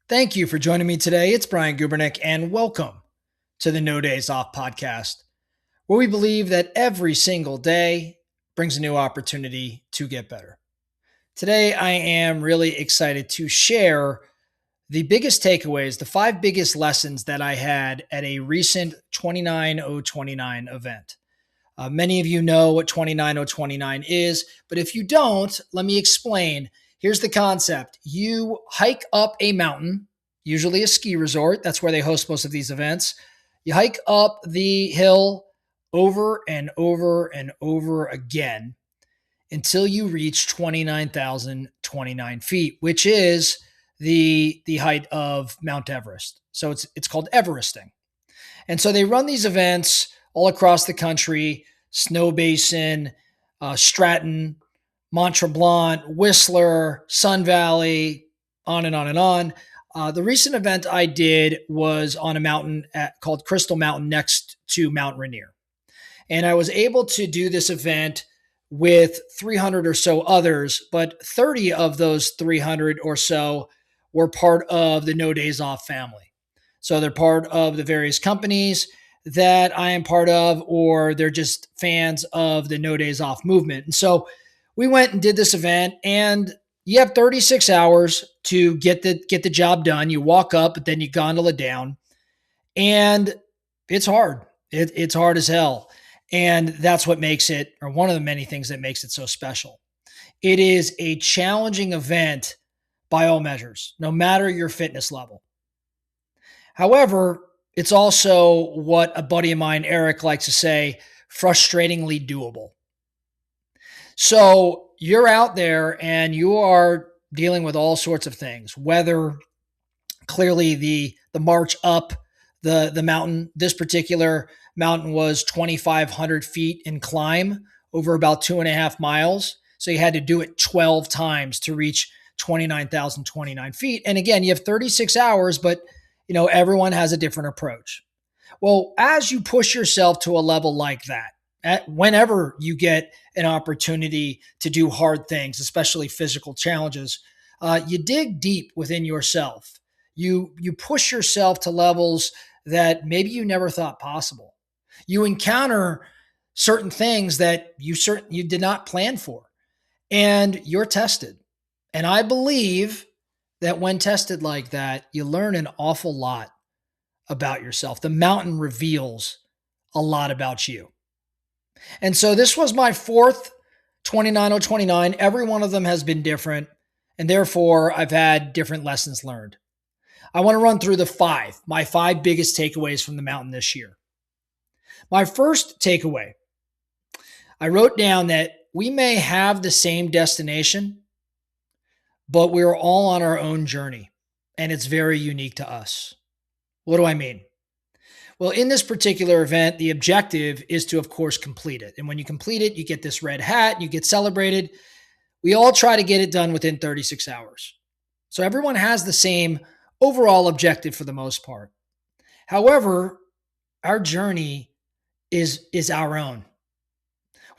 Thank you for joining me today. It's Brian Gubernick, and welcome to the No Days Off podcast, where we believe that every single day brings a new opportunity to get better. Today, I am really excited to share the biggest takeaways, the five biggest lessons that I had at a recent 29029 event. Many of you know what 29029 is, but if you don't, let me explain. Here's the concept. You hike up a mountain, usually a ski resort. That's where they host most of these events. You hike up the hill over and over and over again until you reach 29,029 feet, which is the height of Mount Everest. So it's called Everesting. And so they run these events all across the country: Snow Basin, Stratton, Mont Tremblant, Whistler, Sun Valley, on and on and on. The recent event I did was on a mountain called Crystal Mountain next to Mount Rainier. And I was able to do this event with 300 or so others, but 30 of those 300 or so were part of the No Days Off family. So they're part of the various companies that I am part of, or they're just fans of the No Days Off movement. And so we went and did this event, and you have 36 hours to get the job done. You walk up, but then you gondola down, and it's hard. It's hard as hell. And that's what makes it, or one of the many things that makes it so special. It is a challenging event by all measures, no matter your fitness level. However, it's also what a buddy of mine, Eric, likes to say, frustratingly doable. So you're out there and you are dealing with all sorts of things, whether clearly the march up the mountain. This particular mountain was 2,500 feet in climb over about 2.5 miles. So you had to do it 12 times to reach 29,029 feet. And again, you have 36 hours, but everyone has a different approach. Well, as you push yourself to a level like that, whenever you get an opportunity to do hard things, especially physical challenges, you dig deep within yourself. You push yourself to levels that maybe you never thought possible. You encounter certain things that you did not plan for, and you're tested. And I believe that when tested like that, you learn an awful lot about yourself. The mountain reveals a lot about you. And so this was my fourth 29029. Every one of them has been different, and therefore I've had different lessons learned. I want to run through my five biggest takeaways from the mountain this year. My first takeaway, I wrote down that we may have the same destination, but we're all on our own journey, and it's very unique to us. What do I mean? Well, in this particular event, the objective is to, of course, complete it. And when you complete it, you get this red hat, you get celebrated. We all try to get it done within 36 hours. So everyone has the same overall objective for the most part. However, our journey is our own.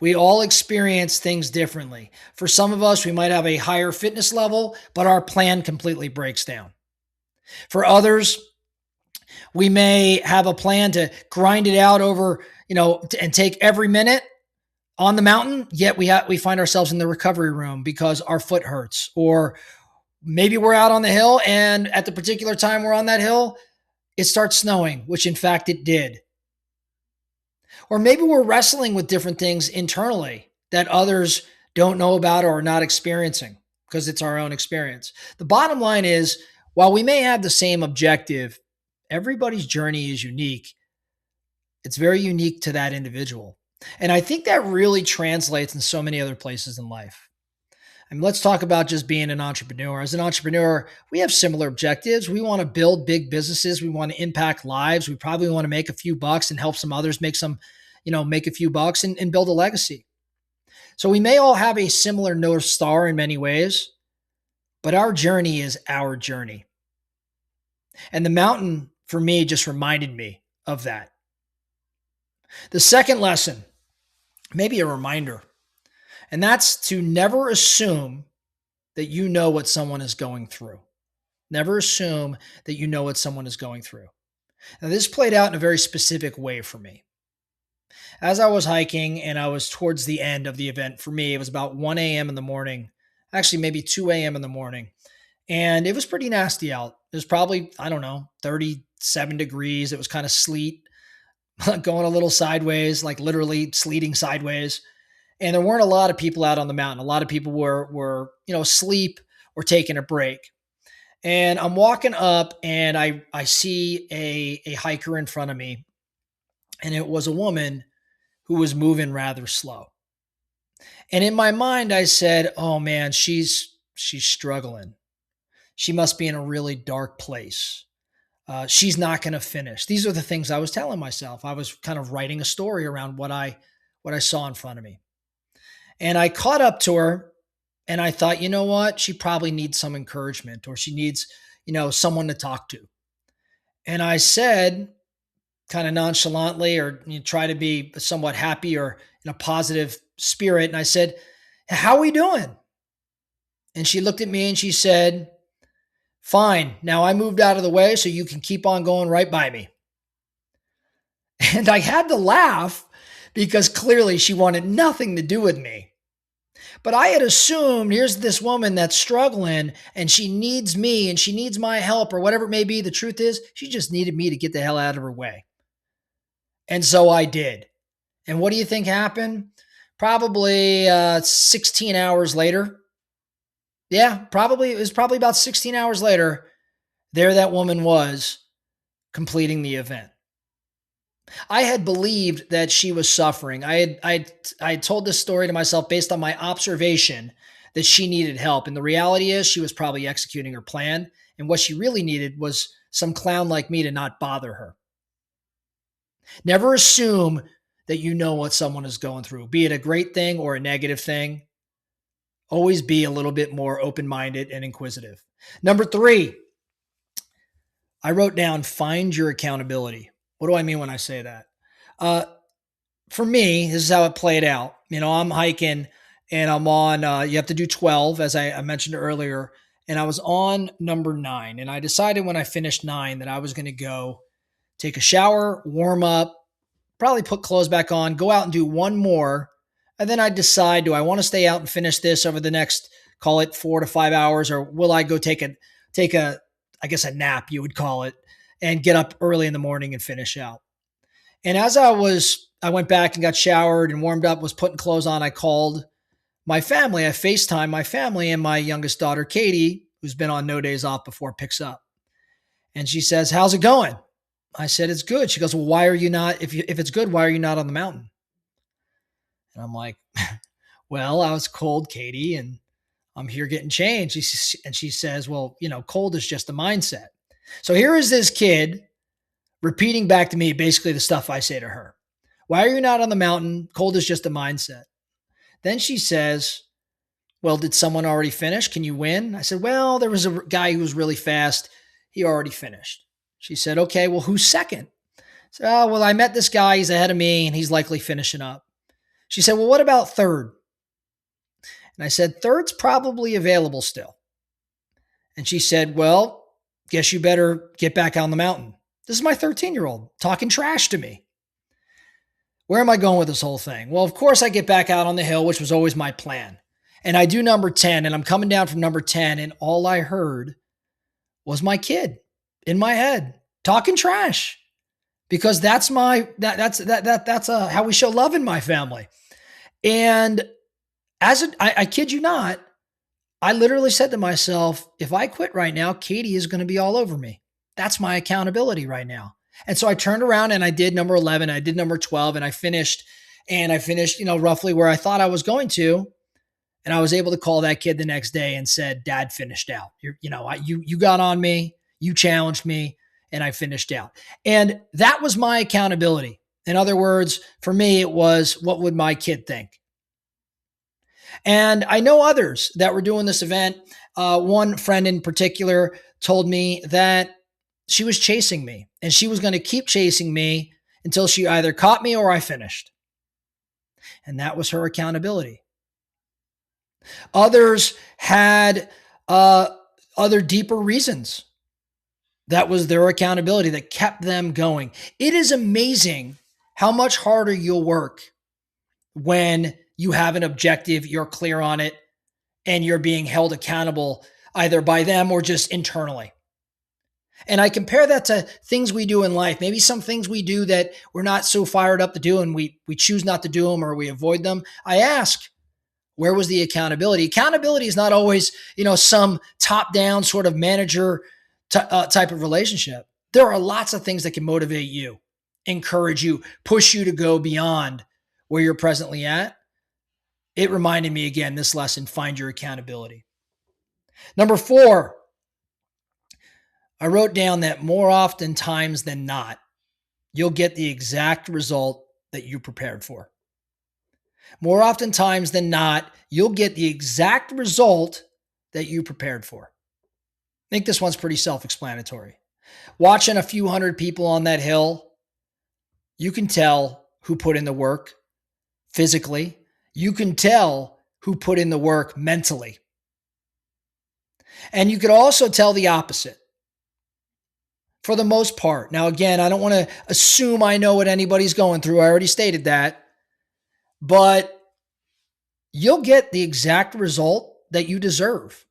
We all experience things differently. For some of us, we might have a higher fitness level, but our plan completely breaks down. For others, we may have a plan to grind it out over, and take every minute on the mountain, yet we find ourselves in the recovery room because our foot hurts. Or maybe we're out on the hill, and at the particular time we're on that hill, it starts snowing, which in fact it did. Or maybe we're wrestling with different things internally that others don't know about or are not experiencing because it's our own experience. The bottom line is, while we may have the same objective, everybody's journey is unique. It's very unique to that individual. And I think that really translates in so many other places in life. I mean, let's talk about just being an entrepreneur. As an entrepreneur, we have similar objectives. We want to build big businesses. We want to impact lives. We probably want to make a few bucks and help some others make a few bucks and build a legacy. So we may all have a similar North Star in many ways, but our journey is our journey. And the mountain, for me, just reminded me of that. The second lesson, maybe a reminder, and that's to never assume that you know what someone is going through. Never assume that you know what someone is going through. Now, this played out in a very specific way for me. As I was hiking and I was towards the end of the event, for me, it was about 1 a.m. in the morning, actually, maybe 2 a.m. in the morning. And it was pretty nasty out. It was probably, I don't know, 37 degrees. It was kind of sleet, going a little sideways, like literally sleeting sideways. And there weren't a lot of people out on the mountain. A lot of people were asleep or taking a break. And I'm walking up and I see a hiker in front of me, and it was a woman who was moving rather slow. And in my mind, I said, "Oh man, she's struggling. She must be in a really dark place. She's not going to finish." These are the things I was telling myself. I was kind of writing a story around what I saw in front of me. And I caught up to her, and I thought, you know what? She probably needs some encouragement, or she needs, someone to talk to. And I said, kind of nonchalantly, or try to be somewhat happy or in a positive spirit. And I said, "How are we doing?" And she looked at me and she said, "Fine. Now I moved out of the way so you can keep on going right by me." And I had to laugh because clearly she wanted nothing to do with me. But I had assumed here's this woman that's struggling and she needs me and she needs my help or whatever it may be. The truth is, she just needed me to get the hell out of her way. And so I did. And what do you think happened? Probably 16 hours later. Yeah, probably. It was probably about 16 hours later. There that woman was completing the event. I had believed that she was suffering. I had told this story to myself based on my observation that she needed help. And the reality is she was probably executing her plan. And what she really needed was some clown like me to not bother her. Never assume that you know what someone is going through, be it a great thing or a negative thing. Always be a little bit more open-minded and inquisitive. Number 3, I wrote down find your accountability. What do I mean when I say that? Uh, for me, this is how it played out. I'm hiking and I'm on, you have to do 12, as I mentioned earlier. And I was on number 9. And I decided when I finished 9 that I was going to go take a shower, warm up, probably put clothes back on, go out and do one more. And then I decide, do I want to stay out and finish this over the next, call it 4 to 5 hours, or will I go take a, I guess a nap, you would call it, and get up early in the morning and finish out. And as I went back and got showered and warmed up, was putting clothes on, I called my family. I FaceTime my family, and my youngest daughter, Katie, who's been on no days off before, picks up. And she says, "How's it going?" I said, "It's good." She goes, "Well, why are you not, if it's good, why are you not on the mountain?" And I'm like, "Well, I was cold, Katie, and I'm here getting changed." And she says, "Well, cold is just a mindset." So here is this kid repeating back to me basically the stuff I say to her. "Why are you not on the mountain? Cold is just a mindset." Then she says, "Well, did someone already finish? Can you win?" I said, "Well, there was a guy who was really fast. He already finished." She said, "Okay, well, who's second?" I said, "Oh, well, I met this guy. He's ahead of me and he's likely finishing up." She said, "Well, what about third?" And I said, "Third's probably available still." And she said, "Well, guess you better get back on the mountain." This is my 13-year-old talking trash to me. Where am I going with this whole thing? Well, of course, I get back out on the hill, which was always my plan. And I do number 10, and I'm coming down from number 10, and all I heard was my kid in my head talking trash, because that's how we show love in my family. And I kid you not, I literally said to myself, if I quit right now, Katie is going to be all over me. That's my accountability right now. And so I turned around and I did number 11, I did number 12, and I finished, roughly where I thought I was going to. And I was able to call that kid the next day and said, "Dad finished out. You got on me, you challenged me, and I finished out." And that was my accountability. In other words, for me, it was, what would my kid think? And I know others that were doing this event. One friend in particular told me that she was chasing me and she was going to keep chasing me until she either caught me or I finished. And that was her accountability. Others had other deeper reasons. That was their accountability that kept them going. It is amazing how much harder you'll work when you have an objective, you're clear on it, and you're being held accountable either by them or just internally. And I compare that to things we do in life. Maybe some things we do that we're not so fired up to do and we choose not to do them or we avoid them. I ask, where was the accountability? Accountability is not always, some top-down sort of manager type of relationship. There are lots of things that can motivate you, encourage you, push you to go beyond where you're presently at. It reminded me again, this lesson, find your accountability. Number 4, I wrote down that more often times than not, you'll get the exact result that you prepared for. More often times than not, you'll get the exact result that you prepared for. I think this one's pretty self-explanatory. Watching a few hundred people on that hill, you can tell who put in the work physically. You can tell who put in the work mentally. And you could also tell the opposite for the most part. Now, again, I don't want to assume I know what anybody's going through. I already stated that. But you'll get the exact result that you deserve.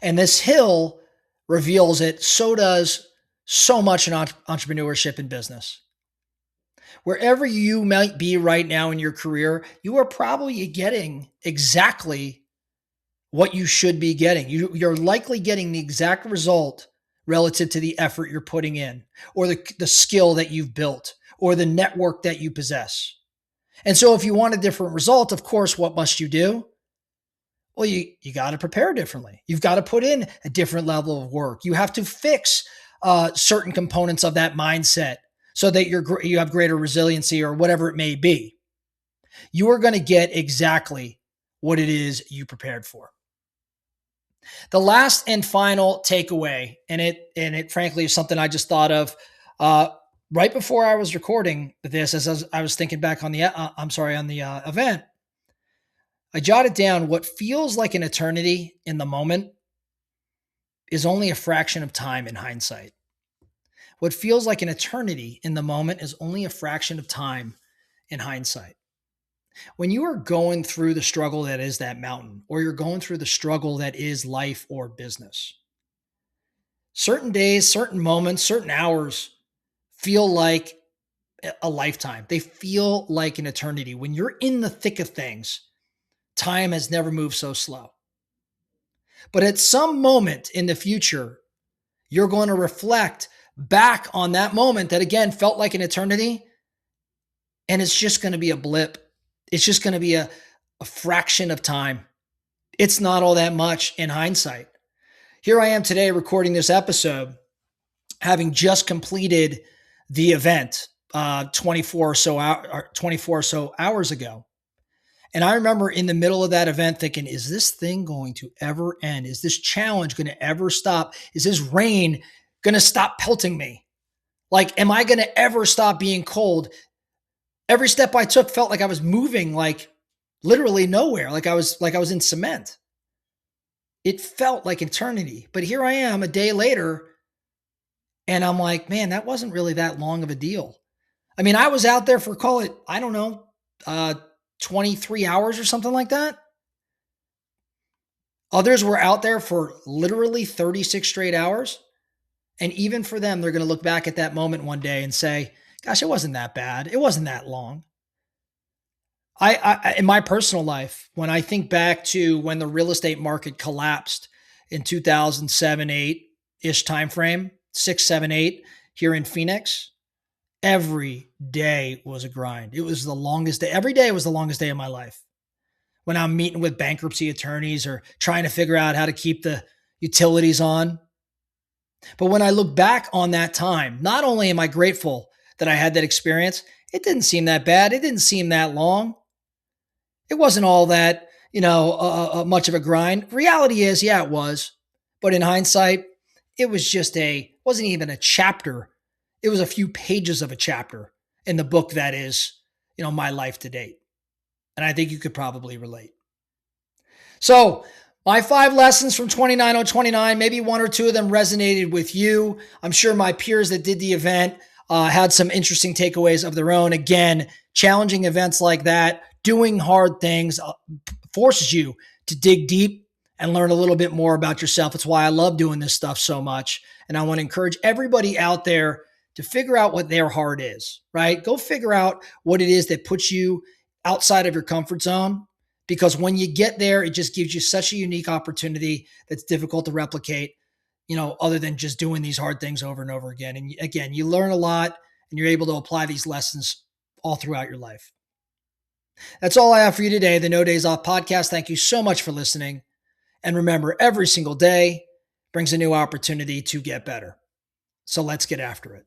And this hill reveals it. So does so much in entrepreneurship and business. Wherever you might be right now in your career, you are probably getting exactly what you should be getting. You're likely getting the exact result relative to the effort you're putting in, or the skill that you've built, or the network that you possess. And so if you want a different result, of course, what must you do? Well, you got to prepare differently. You've got to put in a different level of work. You have to fix certain components of that mindset so that you have greater resiliency or whatever it may be. You are going to get exactly what it is you prepared for. The last and final takeaway, and it frankly is something I just thought of right before I was recording this, as I was thinking back on the event. I jotted down what feels like an eternity in the moment is only a fraction of time in hindsight. What feels like an eternity in the moment is only a fraction of time in hindsight. When you are going through the struggle that is that mountain, or you're going through the struggle that is life or business, certain days, certain moments, certain hours feel like a lifetime. They feel like an eternity. When you're in the thick of things, time has never moved so slow. But at some moment in the future, you're going to reflect back on that moment that, again, felt like an eternity, and it's just going to be a blip. It's just going to be a fraction of time. It's not all that much in hindsight. Here I am today recording this episode, having just completed the event 24 or so hours ago. And I remember in the middle of that event thinking, is this thing going to ever end? Is this challenge going to ever stop? Is this rain going to stop pelting me? Like, am I going to ever stop being cold? Every step I took felt like I was moving like literally nowhere, like I was in cement. It felt like eternity. But here I am a day later, and I'm like, man, that wasn't really that long of a deal. I mean, I was out there for, call it, I don't know, 23 hours or something like that. Others were out there for literally 36 straight hours. And even for them, they're going to look back at that moment one day and say, gosh, it wasn't that bad. It wasn't that long. I in my personal life, when I think back to when the real estate market collapsed in 2007, 8-ish timeframe, 6, 7, 8 here in Phoenix, every day was a grind. It was the longest day. Every day was the longest day of my life. When I'm meeting with bankruptcy attorneys or trying to figure out how to keep the utilities on. But when I look back on that time, not only am I grateful that I had that experience, it didn't seem that bad. It didn't seem that long. It wasn't all that, much of a grind. Reality is, yeah, it was. But in hindsight, it was wasn't even a chapter. It was a few pages of a chapter in the book that is, my life to date. And I think you could probably relate. So My 5 lessons from 29029, maybe one or two of them resonated with you. I'm sure my peers that did the event had some interesting takeaways of their own. Again, challenging events like that, doing hard things forces you to dig deep and learn a little bit more about yourself. It's why I love doing this stuff so much. And I want to encourage everybody out there to figure out what their heart is, right? Go figure out what it is that puts you outside of your comfort zone, because when you get there, it just gives you such a unique opportunity that's difficult to replicate, other than just doing these hard things over and over again. And again, you learn a lot and you're able to apply these lessons all throughout your life. That's all I have for you today, the No Days Off podcast. Thank you so much for listening. And remember, every single day brings a new opportunity to get better. So let's get after it.